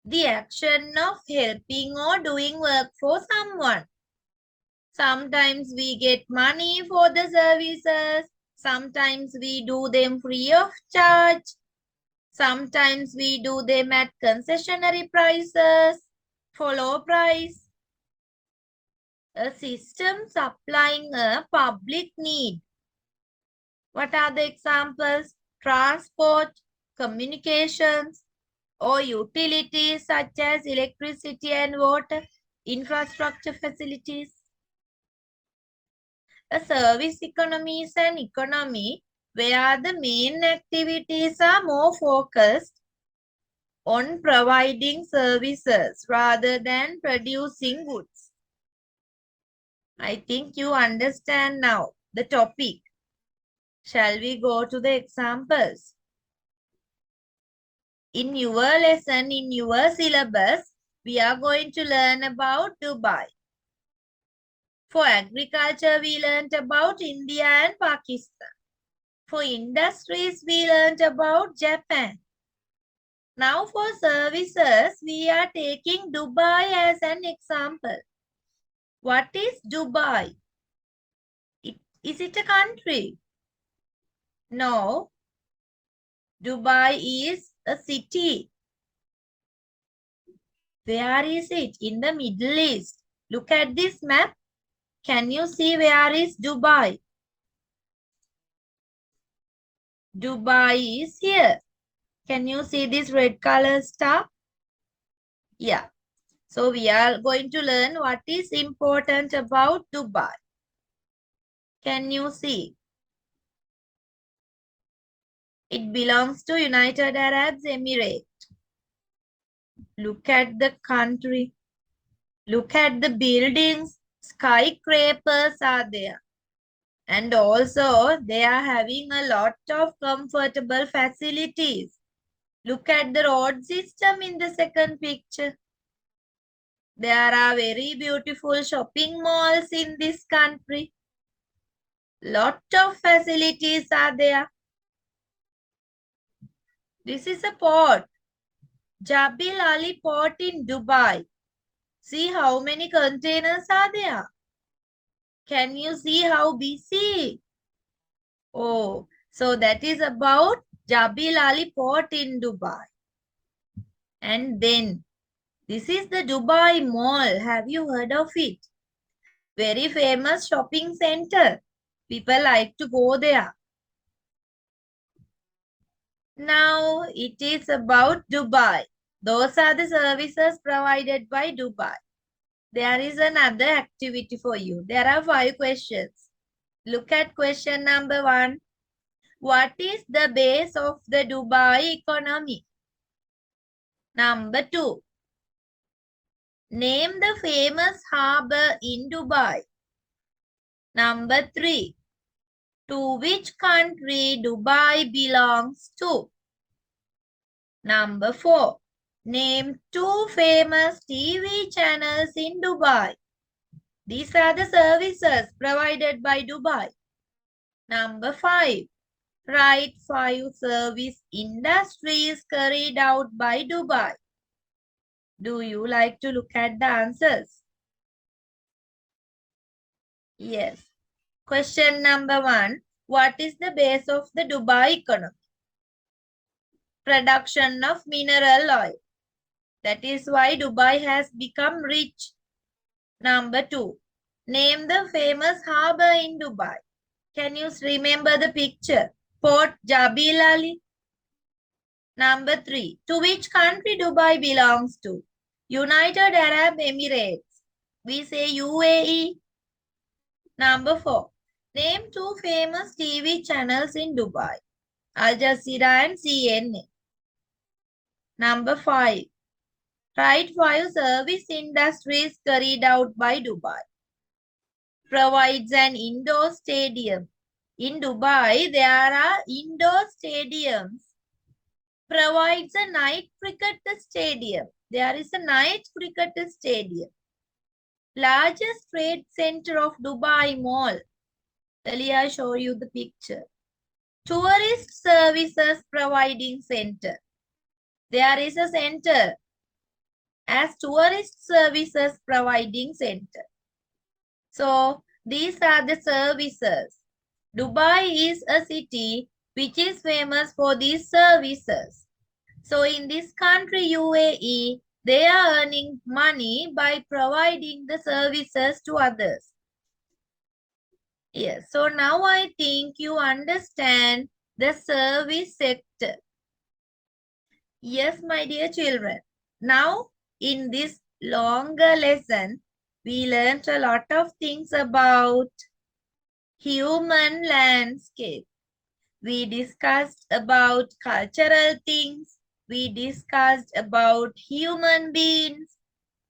The action of helping or doing work for someone. Sometimes we get money for the services. Sometimes we do them free of charge. Sometimes we do them at concessionary prices, for low price. A system supplying a public need. What are the examples? Transport, communications, or utilities such as electricity and water, infrastructure facilities. A service economy is an economy where the main activities are more focused on providing services rather than producing goods. I think you understand now the topic. Shall we go to the examples? In your lesson, in your syllabus, we are going to learn about Dubai. For agriculture, we learned about India and Pakistan. For industries, we learned about Japan. Now for services, we are taking Dubai as an example. What is Dubai? Is it a country? No. Dubai is a city. Where is it? In the Middle East. Look at this map. Can you see where is Dubai? Dubai is here. Can you see this red color star? Yeah. So we are going to learn what is important about Dubai. Can you see? It belongs to United Arab Emirates. Look at the country. Look at the buildings. Skyscrapers are there. And also they are having a lot of comfortable facilities. Look at the road system in the second picture. There are very beautiful shopping malls in this country. Lot of facilities are there. This is a port. Jabil Ali Port in Dubai. See how many containers are there. Can you see how busy? Oh, so that is about Jabil Ali Port in Dubai. And then this is the Dubai Mall. Have you heard of it? Very famous shopping center. People like to go there. Now it is about Dubai. Those are the services provided by Dubai. There is another activity for you. There are 5 questions. Look at question number 1. What is the base of the Dubai economy? Number 2. Name the famous harbor in Dubai. Number 3. To which country Dubai belongs to? Number 4. Name 2 famous TV channels in Dubai. These are the services provided by Dubai. Number 5. Write 5 service industries carried out by Dubai. Do you like to look at the answers? Yes. Question number 1. What is the base of the Dubai economy? Production of mineral oil. That is why Dubai has become rich. Number 2. Name the famous harbor in Dubai. Can you remember the picture? Port Jabil Ali. Number 3. To which country Dubai belongs to? United Arab Emirates. We say UAE. Number 4. Name 2 famous TV channels in Dubai. Al Jazeera and CNN. Number 5. Write 5 service industries carried out by Dubai. Provides an indoor stadium. In Dubai, there are indoor stadiums. Provides a night cricket stadium. There is a night cricket stadium. Largest trade center of Dubai Mall. Earlier I showed you the picture. Tourist services providing center. There is a center as tourist services providing center. So these are the services. Dubai is a city which is famous for these services. So in this country UAE, they are earning money by providing the services to others. Yes, so now I think you understand the service sector. Yes, my dear children. Now, in this longer lesson, we learned a lot of things about human landscape. We discussed about cultural things. We discussed about human beings.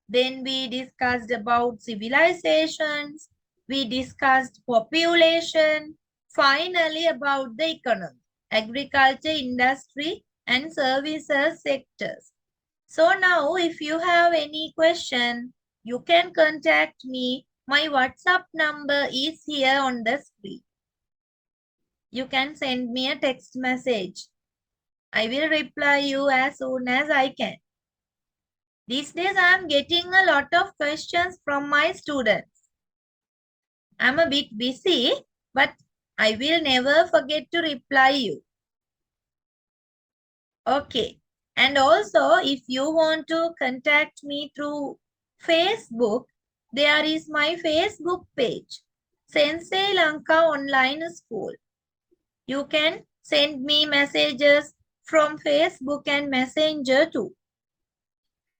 Then we discussed about civilizations. We discussed population. Finally, about the economy, agriculture, industry, and services sectors. So now, if you have any question, you can contact me. My WhatsApp number is here on the screen. You can send me a text message. I will reply you as soon as I can. These days, I am getting a lot of questions from my students. I'm a bit busy, but I will never forget to reply you. Okay. And also, if you want to contact me through Facebook, there is my Facebook page, Sensei Lanka Online School. You can send me messages from Facebook and Messenger too.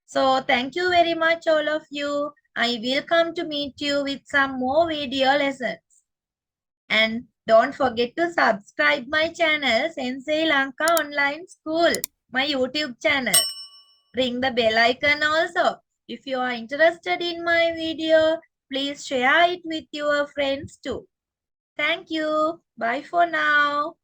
So thank you very much all of you. I will come to meet you with some more video lessons. And don't forget to subscribe my channel, Sensei Lanka Online School, my YouTube channel. Ring the bell icon also. If you are interested in my video, please share it with your friends too. Thank you. Bye for now.